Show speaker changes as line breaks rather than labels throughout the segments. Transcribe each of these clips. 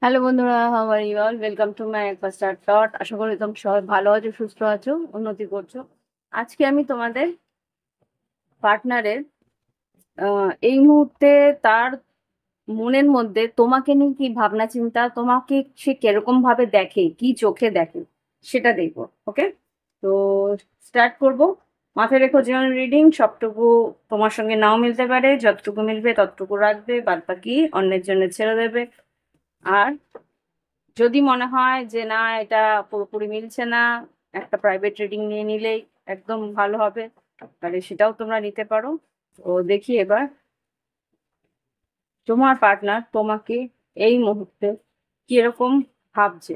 Hello বন্ধুরা, how are you all? Welcome to my একবার star thought. আশা করি তোমরা সবাই ভালো আছো, সুস্থ আছো, উন্নতি করছো। আজকে আমি তোমাদের পার্টনারের এই মুহূর্তে তার মনের মধ্যে তোমাকে নিয়ে কি ভাবনা চিন্তা, তোমাকে সে কিরকম ভাবে দেখে, কি চোখে দেখে, সেটা দেখবো। ওকে, তো স্টার্ট করব। মাথায় রেখো, জীবন রিডিং সবটুকু তোমার সঙ্গে নাও মিলতে পারে, যতটুকু মিলবে ততটুকু রাখবে, বাদ বাকি অন্যের জন্য ছেড়ে দেবে। আর যদি মনে হয় যে না, এটা পুরোপুরি মিলছে না, একটা প্রাইভেট রিডিং নিয়ে নিলেই একদম ভালো হবে, তাহলে সেটাও তোমরা নিতে পারো। তো দেখি এবার তোমার পার্টনার তোমাকে এই মুহূর্তে কিরকম ভাবছে,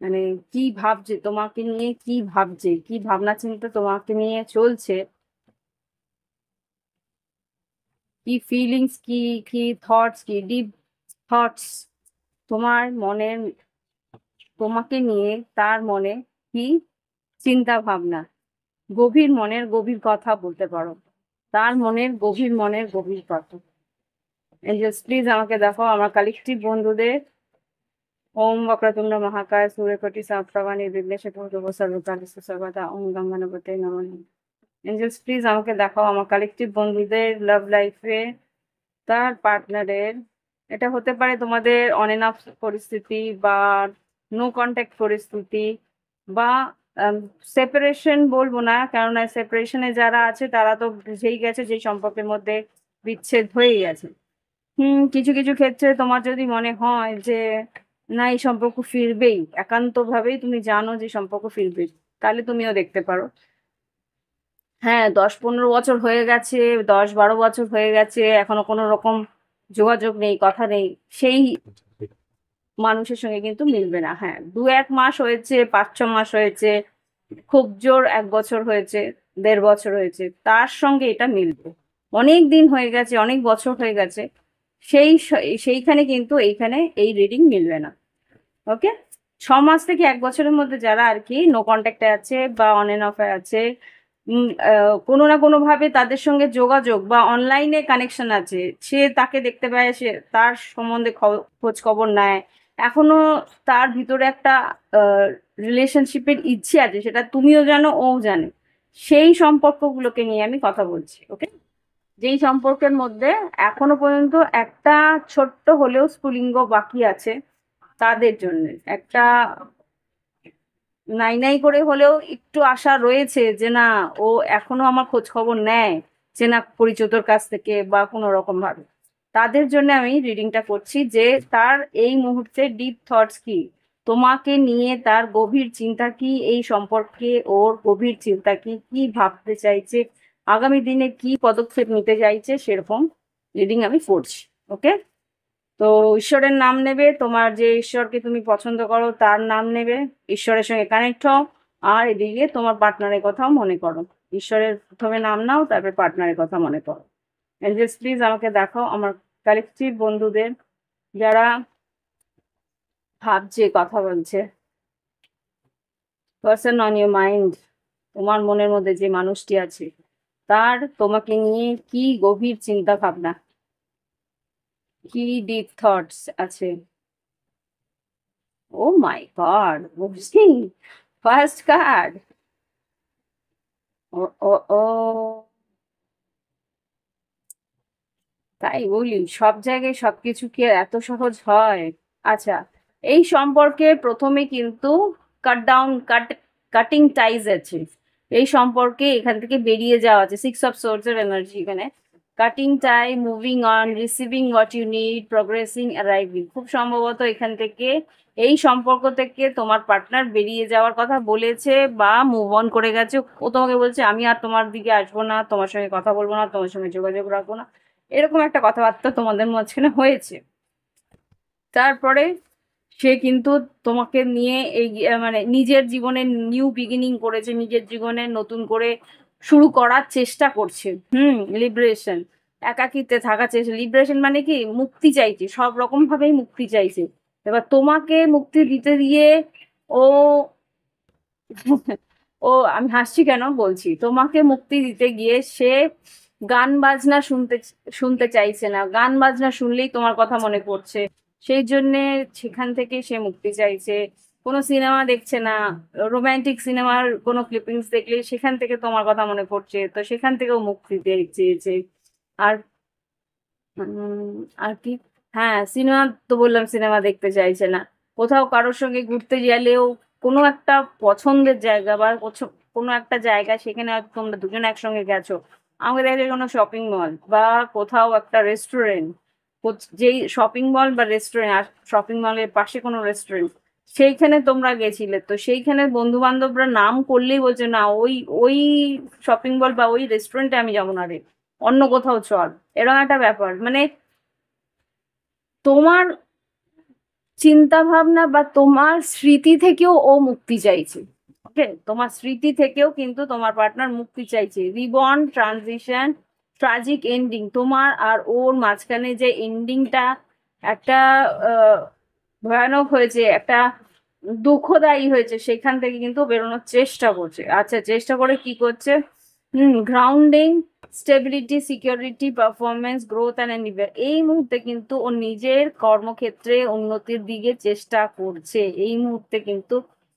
মানে কি ভাবছে তোমাকে নিয়ে, কি ভাবছে, কি ভাবনা চিন্তা তোমাকে নিয়ে চলছে, কি ফিলিংস, কি কি থটস, কি ডিপ থটস তোমার মনের, তোমাকে নিয়ে তার মনে কি চিন্তা ভাবনা, গভীর মনের গভীর কথা বলতে পারো, তার মনের গভীর কথা। এঞ্জেলস প্লিজ আমাকে দেখো আমার কালেকটিভ বন্ধুদের। ওম বক্রতুণ্ড মহাকায় সূর্যকোটি সমপ্রভা নির্বিঘ্নে কুরু সর্বকার্যে সর্বদা ওম গং গণপতয়ে নমঃ। এঞ্জেলস প্লিজ আমাকে দেখাও আমার কালেকটিভ বন্ধুদের লাভ লাইফে তার পার্টনারের, এটা হতে পারে তোমাদের অন এন্ড অফ পরিস্থিতি, বা নো কন্ট্যাক্ট পরিস্থিতি, বা সেপারেশন বলবো না, কেননা সেপারেশনে যারা আছে তারা তো বুঝেই গেছে যে সম্পর্কের মধ্যে বিচ্ছেদ হয়েই গেছে। কিছু কিছু ক্ষেত্রে তোমার যদি মনে হয় যে না, এই সম্পর্ক ফিরবেই, একান্ত ভাবেই তুমি জানো যে সম্পর্ক ফিরবে, তাহলে তুমিও দেখতে পারো। হ্যাঁ, 10-15 বছর হয়ে গেছে, 10-12 বছর হয়ে গেছে, এখনো কোনো রকম যোগাযোগ নেই, কথা নেই, সেই মানুষের সঙ্গে কিন্তু মিলবে না। হ্যাঁ, 2-1 মাস হয়েছে, 5-6 মাস হয়েছে, খুব জোর 1 বছর হয়েছে, 1.5 বছর হয়েছে, তার সঙ্গে এটা মিলবে। অনেক দিন হয়ে গেছে, অনেক বছর হয়ে গেছে, সেইখানে কিন্তু এইখানে এই রিডিং মিলবে না। ওকে, 6 মাস থেকে 1 বছরের মধ্যে যারা আর কি নো কন্ট্যাক্টে আছে বা অন এন্ড অফে আছে, কোনো না কোনো ভাবে তাদের সঙ্গে যোগাযোগ বা অনলাইনে কানেকশন আছে, সে তাকে দেখতে পায়, সে তার সম্বন্ধে খোঁজ খবর নেয়, এখনো তার ভিতরে একটা রিলেশনশিপের ইচ্ছে আছে, সেটা তুমিও জানো, ও জানে। সেই সম্পর্কগুলোকে নিয়ে আমি কথা বলছি। ওকে, যেই সম্পর্কের মধ্যে এখনো পর্যন্ত একটা ছোট্ট হলেও স্ফুলিঙ্গ বাকি আছে, তাদের জন্য একটা নাই নাই করে হলেও একটু আশা রয়েছে যে না, ও এখনো আমার খোঁজ খবর নেয়, চেনা পরিচিতর কাছ থেকে বা কোনো রকম ভাবে, তাদের জন্য আমি রিডিংটা করছি যে তার এই মুহূর্তে ডিপ থটস কি, তোমাকে নিয়ে তার গভীর চিন্তা কি, এই সম্পর্কে ওর গভীর চিন্তা কি, কি ভাবতে চাইছে, আগামী দিনে কি পদক্ষেপ নিতে চাইছে, সেরকম রিডিং আমি করছি। ওকে, তো ঈশ্বরের নাম নেবে, তোমার যে ঈশ্বরকে তুমি পছন্দ করো তার নাম নেবে, ঈশ্বরের সঙ্গে কানেক্ট হও, আর এদিকে তোমার পার্টনারের কথাও মনে করো। ঈশ্বরের প্রথমে নাম নাও, তারপর পার্টনারের কথা মনে করো। এঞ্জেলস প্লিজ আমাকে দেখাও আমার কালেকটিভ বন্ধুদের, যারা ভাবছে, কথা বলছে, পার্সন অন ইউর মাইন্ড, তোমার মনের মধ্যে যে মানুষটি আছে তার তোমাকে নিয়ে কি গভীর চিন্তা ভাবনা, কি ডিপ থটস আছে। ও মাই গড, বুঝছি, ফার্স্ট কার্ড। ও ও ও, তাই বলি, সব জায়গায় সবকিছু কি আর এত সহজ হয়? আচ্ছা, এই সম্পর্কে প্রথমে কিন্তু কাটিং টাইজ আছে, এই সম্পর্কে এখান থেকে বেরিয়ে যাওয়া আছে, 6 অফ সোর্ডস এর এনার্জি এখানে। Cutting tie, moving on, receiving what you need, progressing, arriving, খুব সম্ভবত এখান থেকে, এই সম্পর্ক থেকে তোমার পার্টনার বেরিয়ে যাওয়ার কথা বলেছে বা মুভ অন করে গেছে। ও তোমাকে বলছে আমি আর তোমার দিকে আসবো না, তোমার সঙ্গে কথা বলবো না, তোমার সঙ্গে যোগাযোগ রাখবো না, এরকম একটা কথাবার্তা তোমাদের মাঝখানে হয়েছে। তারপরে সে কিন্তু তোমাকে নিয়ে মানে নিজের জীবনে নিউ বিগিনিং করেছে, নিজের জীবনে নতুন করে শুরু করার চেষ্টা করছে। লিবারেশন, একাকিত্বে থাকা চেষ্টা, লিবারেশন মানে কি, মুক্তি চাইছে, সব রকম ভাবেই মুক্তি চাইছে। এবার তোমাকে মুক্তি দিতে দিয়ে ও ও, আমি হাসছি কেন বলছি, তোমাকে মুক্তি দিতে গিয়ে সে গান বাজনা শুনতে শুনতে চাইছে না, গান বাজনা শুনলেই তোমার কথা মনে পড়ছে, সেই জন্যে সেখান থেকে সে মুক্তি চাইছে। কোনো সিনেমা দেখছে না, রোমান্টিক সিনেমার কোনো ক্লিপিংস দেখলে সেখান থেকে তোমার কথা মনে পড়ছে, তো সেখান থেকেও মুক্তি চেয়েছে। আর আর কি, হ্যাঁ সিনেমা তো বললাম সিনেমা দেখতে চাইছে না। কোথাও কারোর সঙ্গে ঘুরতে গেলেও কোনো একটা পছন্দের জায়গা বা কোনো একটা জায়গা, সেখানে হয়তো তোমরা দুজন একসঙ্গে গেছো, আমাকে দেখা যায় কোনো শপিং মল বা কোথাও একটা রেস্টুরেন্ট, যেই শপিং মল বা রেস্টুরেন্ট, আর শপিং মলের পাশে কোনো রেস্টুরেন্ট, সেইখানে তোমরা গেছিলে, তো সেইখানে বন্ধু বান্ধবরা নাম করলেই বলছে না, ওই ওই শপিং মল বা ওই রেস্টুরেন্টে আমি যাবো না রে, অন্য কোথাও চল। এরকম একটা ব্যাপার, মানে তোমার চিন্তা ভাবনা বা তোমার স্মৃতি থেকেও ও মুক্তি চাইছে। ওকে, তোমার স্মৃতি থেকেও কিন্তু তোমার পার্টনার মুক্তি চাইছে। রিবর্ন, ট্রানজিশন, ট্রাজিক এন্ডিং, তোমার আর ওর মাঝখানে যে এন্ডিংটা একটা আহ, ভয়ানক হয়েছে, একটা দুঃখদায়ী হয়েছে, সেখান থেকে কিন্তু বেরোনোর চেষ্টা করছে। আচ্ছা, চেষ্টা করে কি করছে? Grounding, stability, security, performance, growth and endeavour. এই মুহূর্তে কিন্তু ও নিজের কর্মক্ষেত্রে উন্নতির দিকে চেষ্টা করছে। এই মুহূর্তে কিন্তু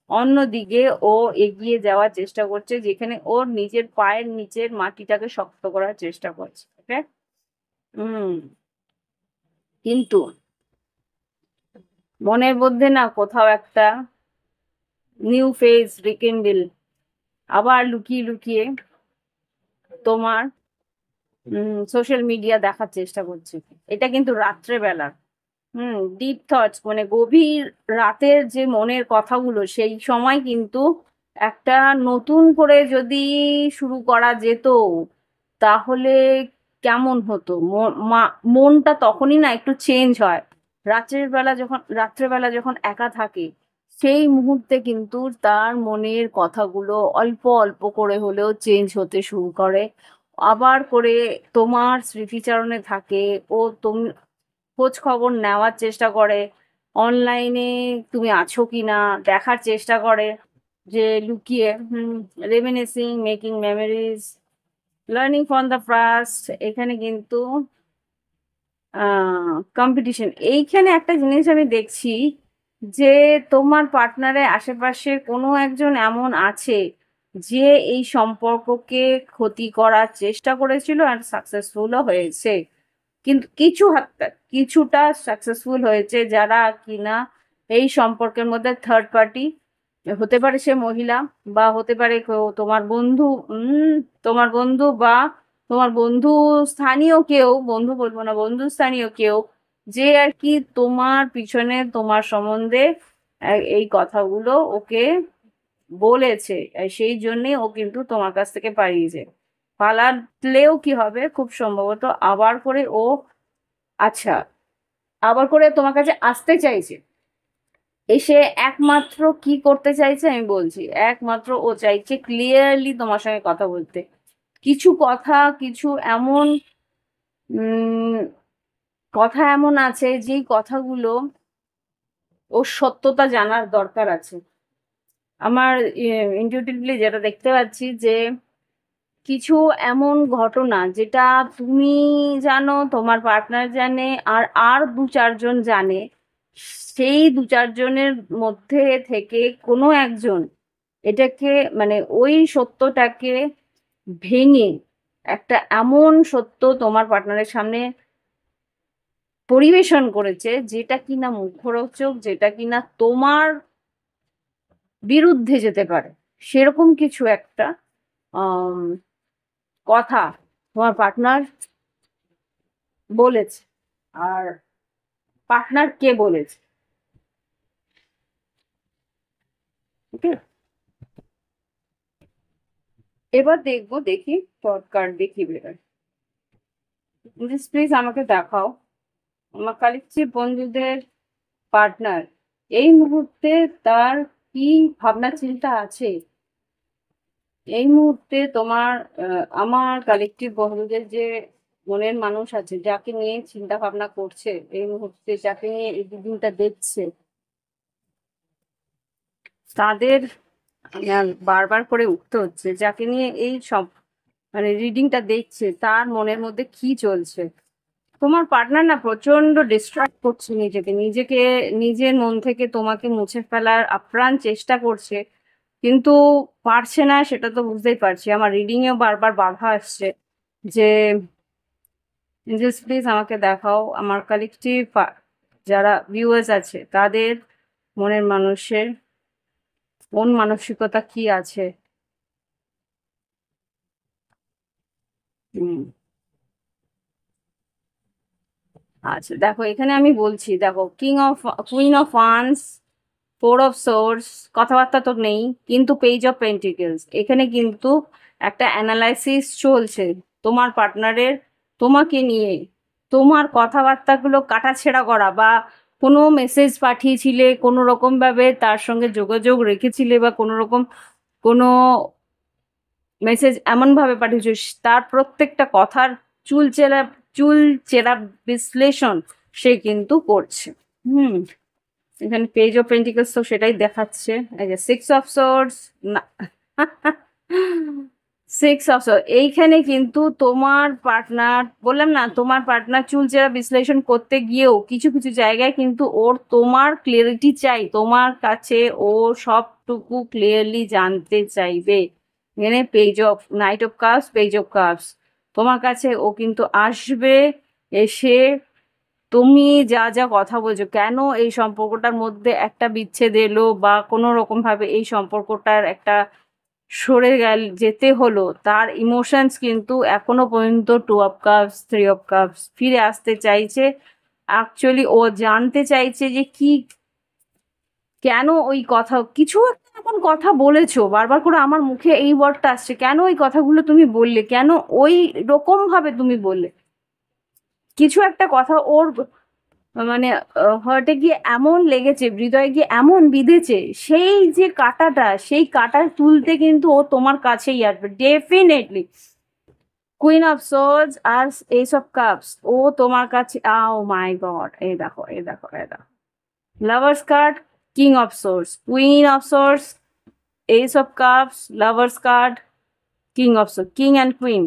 অন্যদিকে ও এগিয়ে যাওয়ার চেষ্টা করছে, যেখানে ওর নিজের পায়ের নিচের মাটিটাকে শক্ত করার চেষ্টা করছে। ওকে। হুম। কিন্তু মনের মধ্যে না কোথাও একটা নিউ ফেজ রিকেন্ডিল, আবার লুকিয়ে লুকিয়ে তোমার সোশ্যাল মিডিয়া দেখার চেষ্টা করছে। এটা কিন্তু রাত্রেবেলা, ডিপ থটস, মানে গভীর রাতের যে মনের কথাগুলো, সেই সময় কিন্তু একটা নতুন করে যদি শুরু করা যেত, তাহলে কেমন হতো? মনটা তখনই না একটু চেঞ্জ হয়। রাত্রেবেলা যখন একা থাকে, সেই মুহূর্তে কিন্তু তার মনের কথাগুলো অল্প অল্প করে হলেও চেঞ্জ হতে শুরু করে। আবার করে তোমার স্মৃতিচারণে থাকে। ও তুমি খোঁজ খবর নেওয়ার চেষ্টা করে, অনলাইনে তুমি আছো কিনা দেখার চেষ্টা করে, যে লুকিয়ে reminiscing, making memories, learning from the past. এখানে কিন্তু কম্পিটিশন। এইখানে একটা জিনিস আমি দেখছি, যে তোমার পার্টনারের আশেপাশে কোনো একজন এমন আছে যে এই সম্পর্ককে ক্ষতি করার চেষ্টা করেছিল আর সাকসেসফুলও হয়েছে। কিন্তু কিছুটা সাকসেসফুল হয়েছে, যারা কিনা এই সম্পর্কের মধ্যে থার্ড পার্টি হতে পারে, সে মহিলা বা হতে পারে তোমার বন্ধু, তোমার বন্ধু বা তোমার বন্ধু স্থানীয় কেউ, বন্ধু বলবো না, বন্ধু স্থানীয় কেউ, যে আর কি তোমার পিছনে তোমার সম্বন্ধে এই কথাগুলো ওকে বলেছে। সেই জন্যই ও কিন্তু তোমার কাছ থেকে পালিয়েছে। পালালেও কি হবে, খুব সম্ভবত আবার করে ও, আচ্ছা, আবার করে তোমার কাছে আসতে চাইছে। এসে একমাত্র কি করতে চাইছে আমি বলছি, একমাত্র ও চাইছে ক্লিয়ারলি তোমার সঙ্গে কথা বলতে। কিছু কথা, কিছু এমন উম কথা এমন আছে, যেই কথাগুলো ওর সত্যতা জানার দরকার আছে। আমার ইনটিউটিভলি যেটা দেখতে পাচ্ছি, যে কিছু এমন ঘটনা যেটা তুমি জানো, তোমার পার্টনার জানে, আর আর দু চারজন জানে, সেই দু চারজনের মধ্যে থেকে কোনো একজন এটাকে, মানে ওই সত্যটাকে ভেঙে একটা এমন সত্য তোমার পার্টনারের সামনে পরিবেশন করেছে, যেটা কিনা মুখরোচক, যেটা কিনা তোমার বিরুদ্ধে যেতে পারে, সেরকম কিছু একটা আহ কথা তোমার পার্টনার বলেছে। আর পার্টনার কে বলেছে? ওকে, এবার দেখবো, দেখি শর্ট কার্ড দেখি বেরোয়। প্লিজ প্লিজ আমাকে দেখাও, আমার কালেকটিভ বন্ধুদের পার্টনার এই মুহূর্তে তার কি ভাবনা চিন্তা আছে। এই মুহূর্তে তোমার আমার কালেকটিভ বন্ধুদের যে মনের মানুষ আছে, যাকে নিয়ে চিন্তা ভাবনা করছে এই মুহূর্তে, যাকে নিয়ে এই দিনটা দেখছে, তাদের বারবার করে উঠতে হচ্ছে, যাকে নিয়ে এই সব মানে রিডিংটা দেখছে, তার মনের মধ্যে কি চলছে। তোমার পার্টনার না প্রচন্ড ডিস্ট্রাক্ট করছে নিজেকে নিজের মন থেকে তোমাকে মুছে ফেলার আপ্রাণ চেষ্টা করছে, কিন্তু পারছে না, সেটা তো বুঝতেই পারছি। আমার রিডিং এও বারবার বাধা আসছে যে এঞ্জেলস প্লিজ আমাকে দেখাও আমার কালেকটিভ যারা ভিউয়ার্স আছে তাদের মনের মানুষের মন মানসিকতা কি আছে। হুম, আচ্ছা দেখো এখানে আমি বলছি, দেখো queen of wands, four of swords, কথাবার্তা তো নেই, কিন্তু পেজ অফ পেন্টিকেলস এখানে কিন্তু একটা অ্যানালাইসিস চলছে তোমার পার্টনারের তোমাকে নিয়ে। তোমার কথাবার্তাগুলো কাটাছেঁড়া করা, বা কোনো মেসেজ পাঠিয়েছিলে, কোনো রকম ভাবে তার সঙ্গে যোগাযোগ রেখেছিলে, বা কোনো রকম কোনো মেসেজ এমন ভাবে পাঠিয়েছো তার প্রত্যেকটা কথার চুলচেরা বিশ্লেষণ সে কিন্তু করছে। হুম, এখানে পেজ অফ পেন্টিকলস তো সেটাই দেখাচ্ছে। এই যে সিক্স অফ সোর্স, না সিক্স অফ সোর্স, এইখানে কিন্তু তোমার পার্টনার, বললাম না তোমার পার্টনার চুলচেরা বিশ্লেষণ করতে গিয়েও কিছু কিছু জায়গায় কিন্তু ওর তোমার ক্লিয়ারিটি চাই, তোমার কাছে ও সবটুকু ক্লিয়ারলি জানতে চাইবে। এখানে page of night of cups, page of cups, তোমার কাছে ও কিন্তু আসবে, এসে তুমি যা যা কথা বলছো, কেন এই সম্পর্কটার মধ্যে একটা বিচ্ছেদ এলো, বা কোনো রকম ভাবে এই সম্পর্কটার একটা সরে যেতে হলো, তার ইমোশনস কিন্তু এখনো পর্যন্ত two of cups, three of cups ফিরে আসতে চাইছে। অ্যাকচুয়ালি ও জানতে চাইছে যে কি, কেন ওই কথা, কিছু একটা এমন কথা বলেছো বারবার করে, আমার মুখে এই ওয়ার্ডটা আসছে, কেন ওই কথাগুলো তুমি বললে, কেন ওই রকম ভাবে তুমি বললে, কিছু একটা কথা ওর মানে হার্টে গিয়ে এমন লেগেছে, হৃদয়ে গিয়ে এমন বিঁধেছে, সেই যে কাঁটাটা, সেই কাঁটা তুলতে কিন্তু ও তোমার কাছেই আসবে ডেফিনেটলি। কুইন অফ সোর্স আর এস অফ কাপস, ও তোমার কাছে, ও মাই গড, এই দেখো এই দেখো এই দেখো, lovers card, king of swords, queen of source, S of cups, lovers card, king of swords, king and queen.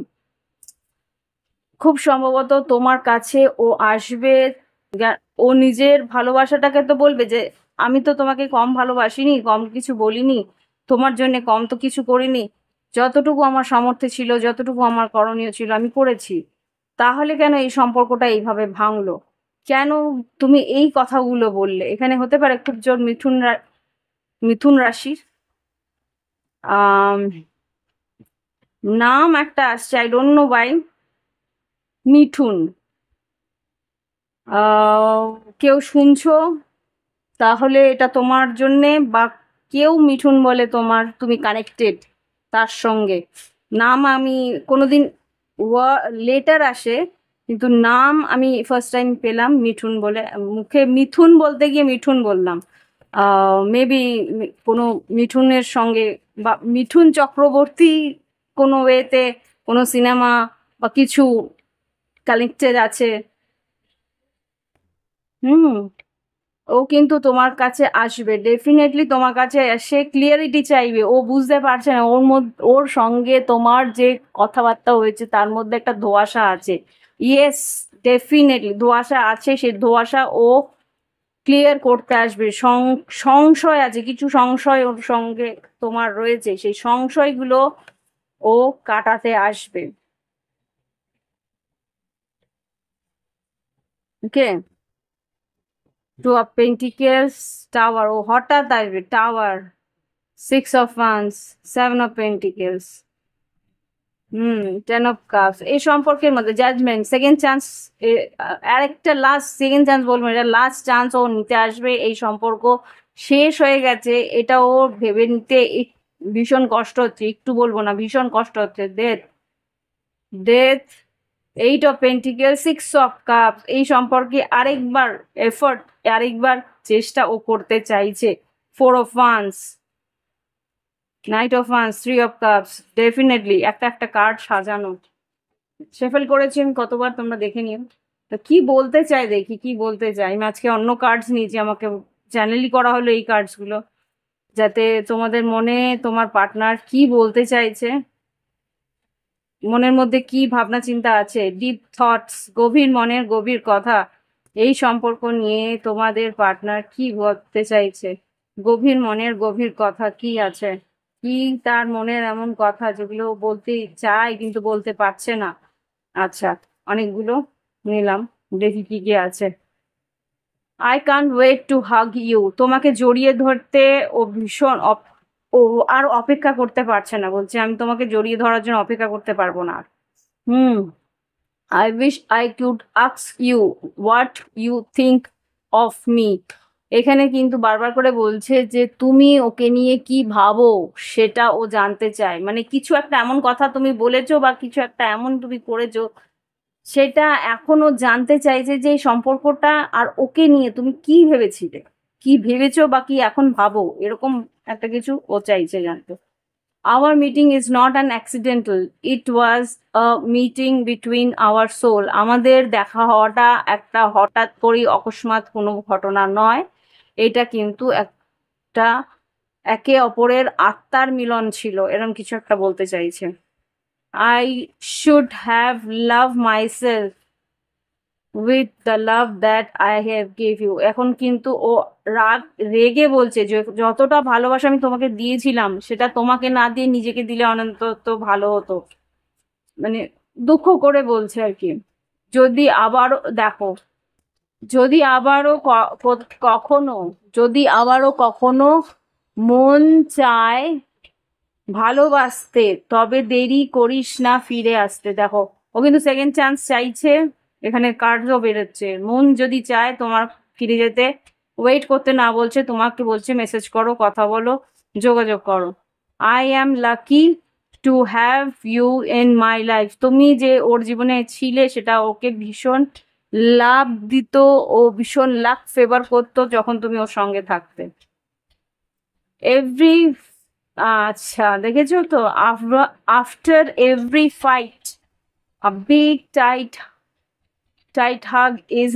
খুব সম্ভবত তোমার কাছে ও আসবে, ও নিজের ভালোবাসাটাকে তো বলবে যে আমি তো তোমাকে কম ভালোবাসিনি, কম কিছু বলিনি, তোমার জন্য কম তো কিছু করিনি, যতটুকু আমার সামর্থ্যে ছিল, যতটুকু আমার করণীয় ছিল আমি করেছি, তাহলে কেন এই সম্পর্কটা এইভাবে ভাঙলো, কেন তুমি এই কথাগুলো বললে। এখানে হতে পারে খুব জোর মিথুন রাশির আহ নাম একটা আসছে, I don't know by, Mithun. কেউ শুনছো তাহলে এটা তোমার জন্যে, বা কেউ মিঠুন বলে তোমার, তুমি কানেক্টেড তার সঙ্গে। নাম আমি কোনোদিন লেটার আসে, কিন্তু নাম আমি ফার্স্ট টাইম পেলাম মিঠুন বলে, মুখে মিথুন বলতে গিয়ে মিঠুন বললাম। মেবি কোনো মিঠুনের সঙ্গে, বা মিঠুন চক্রবর্তী কোনো ওয়েতে, কোনো সিনেমা বা কিছু কানেক্টেড আছে। হুম, ও কিন্তু তোমার কাছে আসবে ডেফিনেটলি, তোমার কাছে এসে ক্লিয়ারিটি চাইবে। ও বুঝতে পারছে না ওর মধ্যে, ওর সঙ্গে তোমার যে কথাবার্তা হয়েছে তার মধ্যে একটা ধোঁয়াশা আছে। ইয়েস, ডেফিনেটলি ধোঁয়াশা আছে, সেই ধোঁয়াশা ও ক্লিয়ার করতে আসবে। সংশয় আছে, কিছু সংশয় ওর সঙ্গে তোমার রয়েছে, সেই সংশয়গুলো ও কাটাতে আসবে। ওকে, টু অফ পেন্টিকেলস, টাওয়ার, ও হঠাৎ আসবে, tower, six of wands, seven of pentacles, ten of cups, এই সম্পর্কের মধ্যে জাজমেন্ট, সেকেন্ড চান্স, আরেকটা লাস্ট সেকেন্ড চান্স বলবো, এটা লাস্ট চান্স ও নিতে আসবে। এই সম্পর্ক শেষ হয়ে গেছে এটা ওর ভেবে নিতে ভীষণ কষ্ট হচ্ছে, একটু বলবো না, ভীষণ কষ্ট হচ্ছে। Death, death, eight of pentacle, six of cups, এই সম্পর্কে আরেকবার এফর্ট, আরেকবার চেষ্টা ও করতে চাইছে। Four of wands, night of wands, three of cups, definitely একটা একটা কার্ড সাজানো, শেফেল করেছি আমি কতবার, তোমরা দেখে নিও। তো কি বলতে চাই দেখি, কি বলতে চাই। আমি আজকে অন্য কার্ডস নিয়েছি, আমাকে চ্যানেলই করা হলো এই কার্ডসগুলো, যাতে তোমাদের মনে তোমার পার্টনার কি বলতে চাইছে, মনের মধ্যে কি ভাবনা চিন্তা আছে, ডিপ থটস, গভীর মনের গভীর কথা, এই সম্পর্ক নিয়ে তোমাদের পার্টনার কি বলতে চাইছে? গভীর মনের গভীর কথা কি আছে? কি তার মনের এমন কথা যেগুলো বলতে চায় কিন্তু বলতে পারছে না? আচ্ছা, অনেকগুলো নিলাম, দেখি কি কি আছে। I can't wait to hug you, তোমাকে জড়িয়ে ধরতে ও ভীষণ ও আর অপেক্ষা করতে পারছে না, বলছে আমি তোমাকে জড়িয়ে ধরার জন্য অপেক্ষা করতে পারবো না আর। Hmm. I wish I could ask you what you think of me. এখানে কিন্তু বারবার করে বলছে যে তুমি ওকে নিয়ে কি ভাবো সেটা ও জানতে চায়, মানে কিছু একটা এমন কথা তুমি বলেছো বা কিছু একটা এমন তুমি করেছো সেটা এখনো জানতে চাইছে যে এই সম্পর্কটা আর ওকে নিয়ে তুমি কি ভেবেছিলে, কি ভেবেছো বা কি এখন ভাবো, এরকম একটা কিছু ও চাইছে জানতে। Our meeting is not an accidental, it was a meeting between our soul. আমাদের দেখা হওয়াটা একটা হঠাৎ করেই অকস্মাৎ কোনো ঘটনা নয়, এটা কিন্তু একটা একে অপরের আত্মার মিলন ছিল, এরকম কিছু একটা বলতে চাইছে। I should have love myself with the love that I have give you. এখন কিন্তু ও রাগ রেগে বলছে যে যতটা ভালোবাসা আমি তোমাকে দিয়েছিলাম সেটা তোমাকে না দিয়ে নিজেকে দিলে অন্তত ভালো হতো, মানে দুঃখ করে বলছে আর কি। যদি আবারও দেখো, যদি আবারও কখনো, যদি আবারও কখনো মন চায় ভালোবাসতে তবে দেরি করিস না ফিরে আসতে। দেখো, ও কিন্তু সেকেন্ড চান্স চাইছে, এখানে কার্ডও বেরোচ্ছে। মন যদি চায় তোমার ফিরে যেতে, ওয়েট করতে না বলছে, তোমাকে বলছে মেসেজ করো, কথা বলো, যোগাযোগ করো। I am lucky to have you in my life. তুমি যে ওর জীবনে ছিলে সেটা ওকে ভীষণ লাভ দিত, ও ভীষণ লাক ফেভার করতো যখন তুমি ওর সঙ্গে থাকতে। এভরি, আচ্ছা দেখেছো তো, after every fight a big tight tight hug is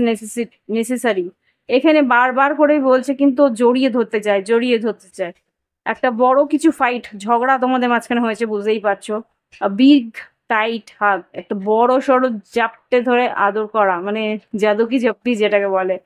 necessary. এখানে বারবার করে বলছে কিন্তু ও জড়িয়ে ধরতে চায়, জড়িয়ে ধরতে চায়। একটা বড় কিছু ফাইট ঝগড়া তোমাদের মাঝখানে হয়েছে, বুঝতেই পারছো। বিগ টাইট হাগ, একটা বড় সড়ো জাপটে ধরে আদর করা, মানে জাদুকি জাপ্পি যেটাকে বলে,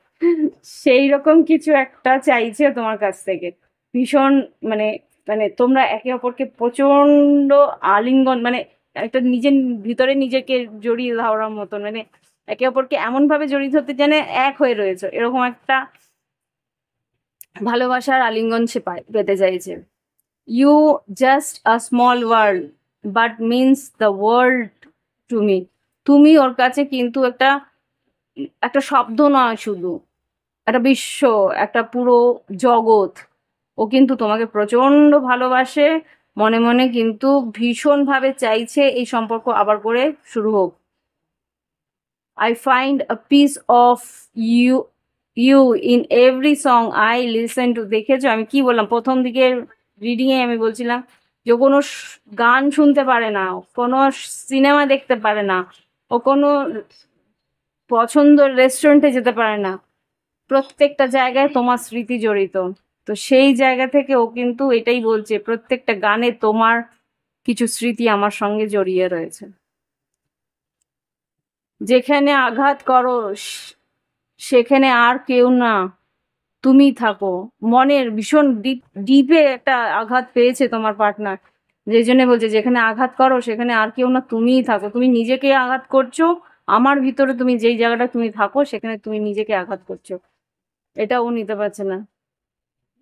সেই রকম কিছু একটা চাইছে তোমার কাছ থেকে। ভীষণ, মানে মানে তোমরা একে অপরকে প্রচন্ড আলিঙ্গন, মানে একটা নিজের ভিতরে নিজেকে জড়িয়ে ধরার মতন, মানে একে অপরকে এমন ভাবে জড়িয়ে ধরতে জানে এক হয়ে রয়েছে, এরকম একটা ভালোবাসার আলিঙ্গন সে পেতে চাইছে। You just a small world but means the world to me. তুমি ওর কাছে কিন্তু একটা একটা শব্দ নয়, শুধু একটা বিশ্ব, একটা পুরো জগৎ। ও কিন্তু তোমাকে প্রচন্ড ভালোবাসে, মনে মনে কিন্তু ভীষণ ভাবে চাইছে এই সম্পর্ক আবার করে শুরু হোক। I find a piece of you you in every song I listen to. দেখেছো আমি কি বললাম প্রথম দিকের রিডিং এ, আমি বলছিলাম যে কোনো গান শুনতে পারে না, কোনো সিনেমা দেখতে পারে না, ও কোনো পছন্দের রেস্টুরেন্টে যেতে পারে না, প্রত্যেকটা জায়গায় তোমার স্মৃতি জড়িত। তো সেই জায়গা থেকে ও কিন্তু এটাই বলছে, প্রত্যেকটা গানে তোমার কিছু স্মৃতি আমার সঙ্গে জড়িয়ে রয়েছে। যেখানে আঘাত করো সেখানে আর কেউ না, তুমি থাকো। মনের ভীষণ ডিপে একটা আঘাত পেয়েছে তোমার পার্টনার, যে জন্য বলছে যেখানে আঘাত করো সেখানে আর কেউ না, তুমিই থাকো। তুমি নিজেকে আঘাত করছো, আমার ভিতরে তুমি যেই জায়গাটা তুমি থাকো সেখানে তুমি নিজেকে আঘাত করছো, এটা ও নিতে পারছে না।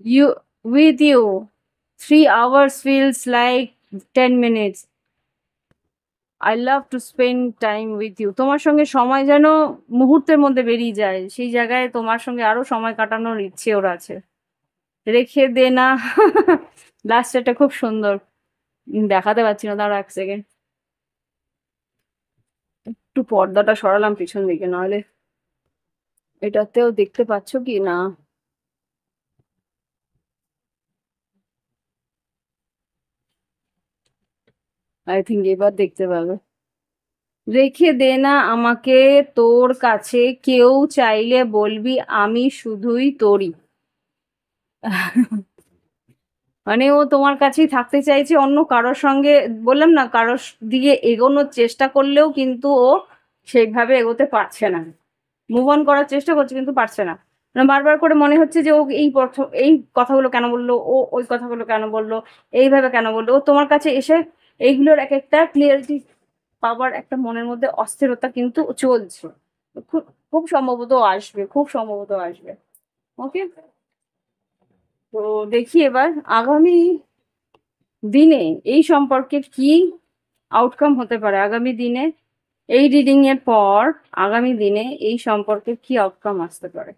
You, with you 3 hours feels like 10 minutes. I love to spend time with you. তোমার সঙ্গে সময় যেন মুহূর্তের মধ্যে বেরিয়ে যায়, সেই জায়গায় তোমার সঙ্গে আরো সময় কাটানোর ইচ্ছে ওর আছে। রেখে দে না লাস্টেরটা খুব সুন্দর, দেখাতে পারছি না, দাঁড়া এক সেকেন্ড, একটু পর্দাটা সরালাম পিছন দিকে, নাহলে এটাতেও দেখতে পাচ্ছ কি না। আই থিঙ্ক এবার দেখতে পাবে। রেখে দে না আমাকে তোর কাছে, কেউ চাইলে বলবি আমি শুধুই তোরই। মানে ও তোমার কাছেই থাকতে চাইছে, অন্য কারোর সঙ্গে, বললাম না, কারোর দিকে এগোনোর চেষ্টা করলেও কিন্তু ও সেইভাবে এগোতে পারছে না। মুভ অন করার চেষ্টা করছে কিন্তু পারছে না। মানে বারবার করে মনে হচ্ছে যে ও এই কথাগুলো কেন বললো, ও ওই কথাগুলো কেন বললো, এইভাবে কেন বললো। ও তোমার কাছে এসে এইগুলোর একটা ক্লিয়ারিটি পাওয়ার একটা মনের মধ্যে অস্থিরতা কিন্তু চলছে। খুব খুব সম্ভবত আসবে, খুব সম্ভবত আসবে। ওকে? তো দেখি এবার আগামী দিনে এই সম্পর্কে কি আউটকাম হতে পারে। আগামী দিনে এই রিডিং এর পর আগামী দিনে এই সম্পর্কে কি আউটকাম আসতে পারে।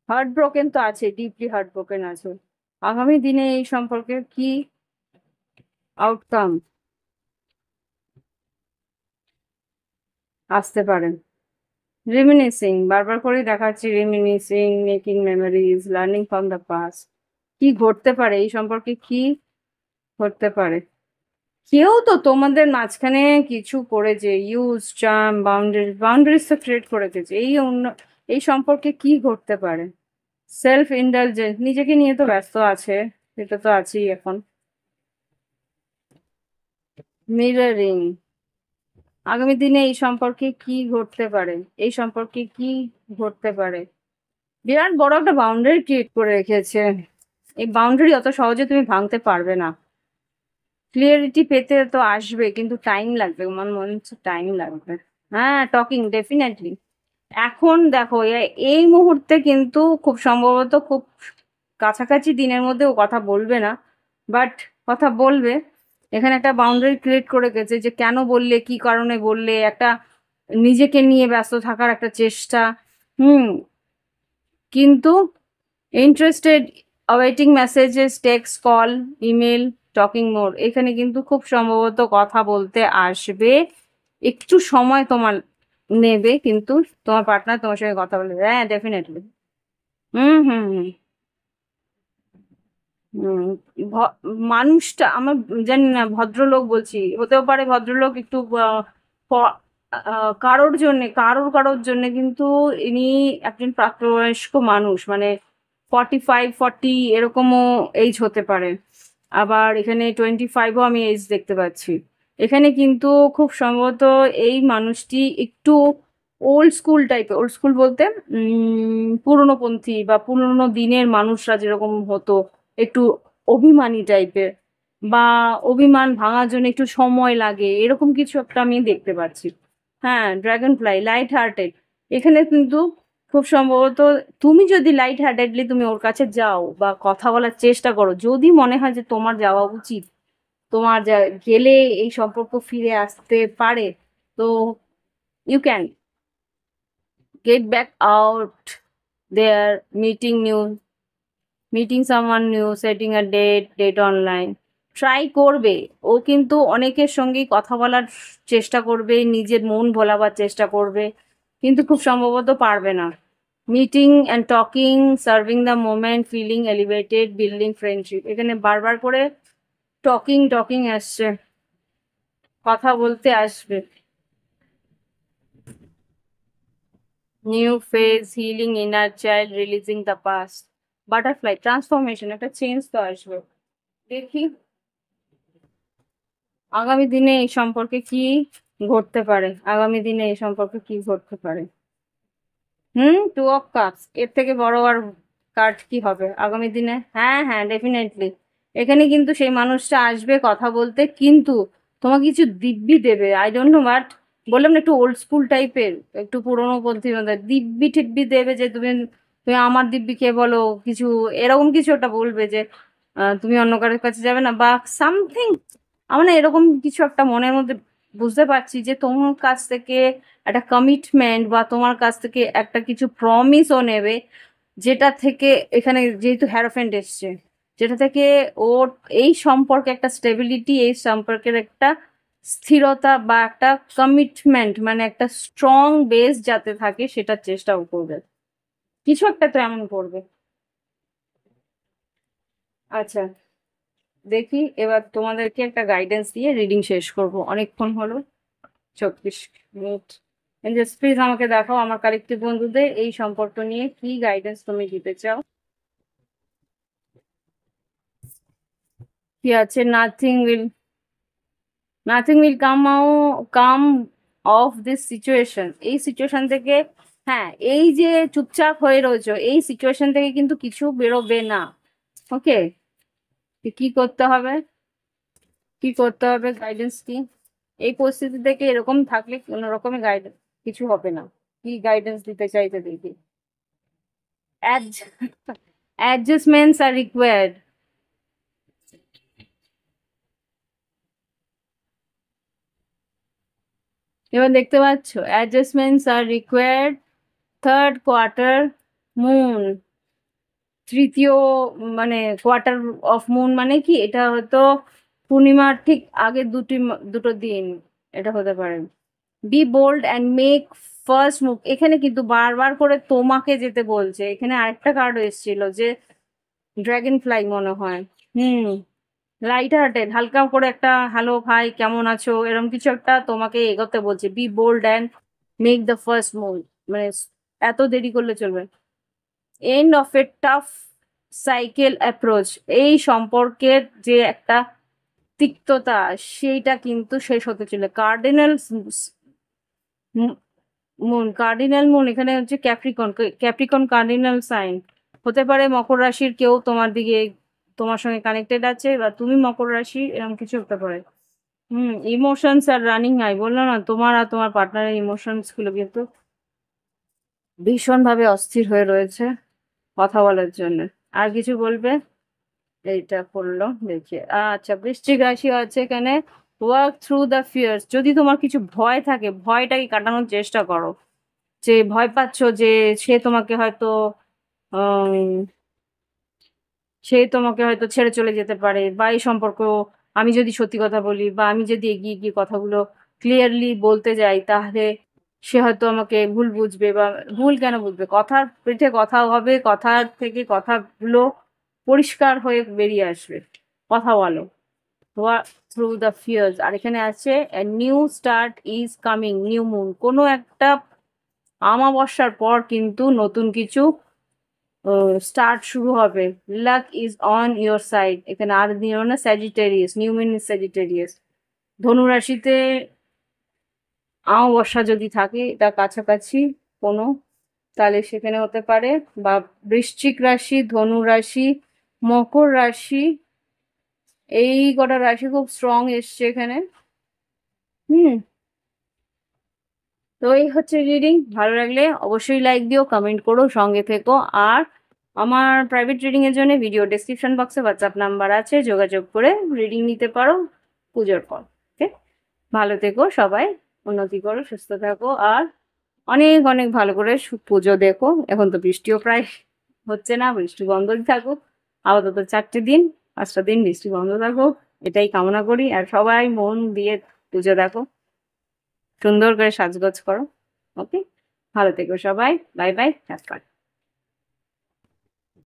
হার্ট ব্রোকেন তো আছে, ডিপলি হার্ট ব্রোকেন আছে। আগামী দিনে এই সম্পর্কে কি আউটকাম আসতে পারে। রিমিনিসিং, বারবার করেই দেখাচ্ছি reminiscing, making memories, learning from the past. কি ঘটতে পারে এই সম্পর্কে, কি ঘটতে পারে। কেউ তো তোমাদের মাঝখানে কিছু করেছে, ইউজ চার্ম বাউন্ডারিজ তো ক্রিয়েট করে দিয়েছে। এই সম্পর্কে কি ঘটতে পারে। সেলফ ইন্ডালজেন্স, নিজেকে নিয়ে তো ব্যস্ত আছে, এটা তো আছেই এখন। মিররিং, আগামী দিনে এই সম্পর্কে কি ঘটতে পারে, এই সম্পর্কে কি ঘটতে পারে। বিরাট বড় একটা বাউন্ডারি ক্রিয়েট করে রেখেছে। এই বাউন্ডারি অত সহজে তুমি ভাঙতে পারবে না। ক্লিয়ারিটি পেতে তো আসবে কিন্তু টাইম লাগবে, আমার মনে হচ্ছে টাইম লাগবে। হ্যাঁ, টকিং ডেফিনেটলি। এখন দেখো এই মুহূর্তে কিন্তু খুব সম্ভবত খুব কাছাকাছি দিনের মধ্যে ও কথা বলবে না, বাট কথা বলবে। এখানে একটা বাউন্ডারি ক্রিয়েট করে গেছে যে কেন বললে, কি কারণে বললে, একটা নিজেকে নিয়ে ব্যস্ত থাকার একটা চেষ্টা। হুম। কিন্তু interested, awaiting messages, text, call, email, talking more, এখানে কিন্তু খুব সম্ভবত কথা বলতে আসবে। একটু সময় তোমার নেবে কিন্তু তোমার পার্টনার তোমার সঙ্গে কথা বলবে। হ্যাঁ, ডেফিনেটলি। হুম, হুম, হুম। হুম, মানুষটা আমার জানি না, ভদ্রলোক বলছি, হতেও পারে ভদ্রলোক একটু কারোর জন্য কিন্তু ইনি একজন প্রাপ্তবয়স্ক মানুষ, মানে 45-40 এরকমও এইজ হতে পারে। আবার এখানে 25ও আমি এইজ দেখতে পাচ্ছি। এখানে কিন্তু খুব সম্ভবত এই মানুষটি একটু ওল্ড স্কুল বলতে পুরনোপন্থী বা পুরনো দিনের মানুষরা যেরকম হতো, একটু অভিমানী টাইপের, বা অভিমান ভাঙার জন্য একটু সময় লাগে, এরকম কিছু একটা আমি দেখতে পাচ্ছি। হ্যাঁ, ড্রাগন ফ্লাই, লাইট হার্টেড। এখানে কিন্তু খুব সম্ভবত তুমি যদি লাইট হার্টেডলি তুমি ওর কাছে যাও বা কথা বলার চেষ্টা করো, যদি মনে হয় যে তোমার যাওয়া উচিত, তোমার গেলে এই সম্পর্ক ফিরে আসতে পারে, তো you can get back out there, meeting someone new, setting a date online. Try করবে। ও কিন্তু অনেকের সঙ্গেই কথা বলার চেষ্টা করবে, নিজের মন ভোলাবার চেষ্টা করবে, কিন্তু খুব সম্ভবত পারবে না। Meeting and talking, serving the moment, feeling elevated, building friendship, এখানে বারবার করে টকিং টকিং আসছে, কথা বলতে আসবে। New phase, healing inner child, releasing the past, butterfly, transformation, একটা চেঞ্জ তো আসবে। দেখি আগামী দিনে এই সম্পর্কে কি ঘটতে পারে, আগামী দিনে এই সম্পর্কে কি ঘটতে পারে। টু অফ কাপস, এর থেকে বড় আর কার্ড কি হবে আগামী দিনে। হ্যাঁ, হ্যাঁ, ডেফিনেটলি। এখানে কিন্তু সেই মানুষটা আসবে কথা বলতে, কিন্তু তোমাকে কিছু দিব্যি দেবে। আই ডোন্ট নো বাট, বললাম না একটু ওল্ড স্কুল টাইপের, একটু পুরোনো পন্থীর মধ্যে দিব্যি টিব্বি দেবে যে তুমি তুমি আমার দিব্যি কে বলো, কিছু এরকম কিছু একটা বলবে যে তুমি অন্য কারোর কাছে যাবে না বা সামথিং। আমার না এরকম কিছু একটা মনের মধ্যে বুঝতে পারছি যে তোমার কাছ থেকে একটা কমিটমেন্ট বা তোমার কাছ থেকে একটা কিছু প্রমিসও নেবে, যেটা থেকে এখানে যেহেতু হ্যারোফেন্ট এসছে, যেটা থেকে ওর এই সম্পর্কে একটা স্টেবিলিটি, এই সম্পর্কের একটা স্থিরতা বা একটা কমিটমেন্ট, মানে একটা স্ট্রং বেস যাতে থাকে সেটার চেষ্টাও করবে। কিছু একটা তো এমন করবে। আচ্ছা, দেখি এবার তোমাদেরকে একটা গাইডেন্স দিয়ে রিডিং শেষ করব, অনেকক্ষণ হলো, 34 মিনিট। জাস্ট প্লিজ আমাকে দেখাও আমার কালেক্টিভ বন্ধুদের এই সম্পর্ক নিয়ে কি গাইডেন্স তুমি দিতে চাও। কি আছে, nothing will come of this situation, এই সিচুয়েশন থেকে, হ্যাঁ এই যে চুপচাপ হয়ে রয়েছো এই সিচুয়েশন থেকে কিন্তু কিছু বেরোবে না। ওকে, কি করতে হবে, কি করতে হবে, গাইডেন্স কি? এই পরিস্থিতি থেকে এরকম থাকলে কোনো রকমের গাইডেন্স কিছু হবে না। কি গাইডেন্স দিতে চাইছে দেখি। অ্যাডজাস্টমেন্টস আর রিকোয়ার্ড। এবার দেখতে পাচ্ছ অ্যাডজাস্টমেন্টস আর রিকোয়ার্ড, থার্ড কোয়ার্টার মুন, তৃতীয় মানে কোয়ার্টার অফ মুন মানে কি, এটা হয়তো পূর্ণিমার ঠিক আগে দুটো দিন এটা হতে পারে। Be bold and make first move, এখানে কিন্তু বারবার করে তোমাকে যেতে বলছে। এখানে আরেকটা কার্ড এসেছিল যে ড্রাগন ফ্লাই মনে হয়। হুম, লাইট হার্টেড, হালকা করে একটা হ্যালো হাই কেমন আছো এরকম কিছু একটা তোমাকে এগোতে বলছে। Be bold and make the first move, মানে এত দেরি করলে চলবে। End of a tough cycle approach, এই সম্পর্কের যে একটা তিক্ততা সেইটা কিন্তু শেষ হতে চলে। কার্ডিনাল মুন, কার্ডিনাল মুন এখানে হচ্ছে ক্যাপ্রিকন, ক্যাপ্রিকন কার্ডিনাল সাইন হতে পারে। মকর রাশির কেউ তোমার দিকে তোমার সঙ্গে কানেক্টেড আছে বা তুমি মকর রাশি, এরকম কিছু হতে পারে। ইমোশনস আর রানিং হাই, বললাম না তোমার আর তোমার পার্টনারের ইমোশনস গুলো কিন্তু ভীষণ ভাবে অস্থির হয়ে রয়েছে কথা বলার জন্য। আর কিছু বলবে? এইটা করলো দেখি। আচ্ছা, বৃশ্চিক রাশি আছে এখানে, ওয়ার্ক থ্রু দ্য ফিয়ার্স, যদি তোমার কিছু ভয় থাকে ভয়টাকে কাটানোর চেষ্টা করো। যে ভয় পাচ্ছ যে সে তোমাকে হয়তো উম, সে তোমাকে হয়তো ছেড়ে চলে যেতে পারে, বা এই সম্পর্ক, আমি যদি সত্যি কথা বলি বা আমি যদি এগিয়ে গিয়ে কথাগুলো ক্লিয়ারলি বলতে যাই তাহলে সে হয়তো আমাকে ভুল বুঝবে, বা ভুল কেন বুঝবে, কথার পিঠে কথা হবে, কথার থেকে কথাগুলো পরিষ্কার হয়ে বেরিয়ে আসবে। কথা বলো, থ্রু দ্য ফিয়ার্স। আর এখানে আছে new start is coming, new moon, কোনো একটা আমাবস্যার পর কিন্তু নতুন কিছু স্টার্ট শুরু হবে। Luck is on your side, এখানে আর দিও না Sagittarius, new moon is Sagittarius. ধনুরাশিতে আমাবস্যা যদি থাকে এটা কাছাকাছি কোনো, তাহলে সেখানে হতে পারে। বা বৃশ্চিক রাশি, ধনু রাশি, মকর রাশি, এই কটা রাশি খুব স্ট্রং এসছে এখানে। হুম, তো এই হচ্ছে রিডিং। ভালো লাগলে অবশ্যই লাইক দিও, কমেন্ট করো, সঙ্গে থেকো। আর আমার প্রাইভেট রিডিং এর জন্য ভিডিও ডেসক্রিপশন বক্সে হোয়াটসঅ্যাপ নাম্বার আছে, যোগাযোগ করে রিডিং নিতে পারো পুজোর পর। ওকে, ভালো থেকো সবাই, উন্নতি করো, সুস্থ থাকো, আর অনেক অনেক ভালো করে পুজো দেখো। এখন তো বৃষ্টিও প্রায় হচ্ছে না, বৃষ্টি বন্ধই থাকুক আপাতত 4টে দিন, 5টা দিন বৃষ্টি বন্ধ থাকুক, এটাই কামনা করি। আর সবাই মন দিয়ে পুজো দেখো, সুন্দর করে সাজগোজ করো। ওকে, ভালো থেকো সবাই, বাই বাই, হ্যাভ ফান।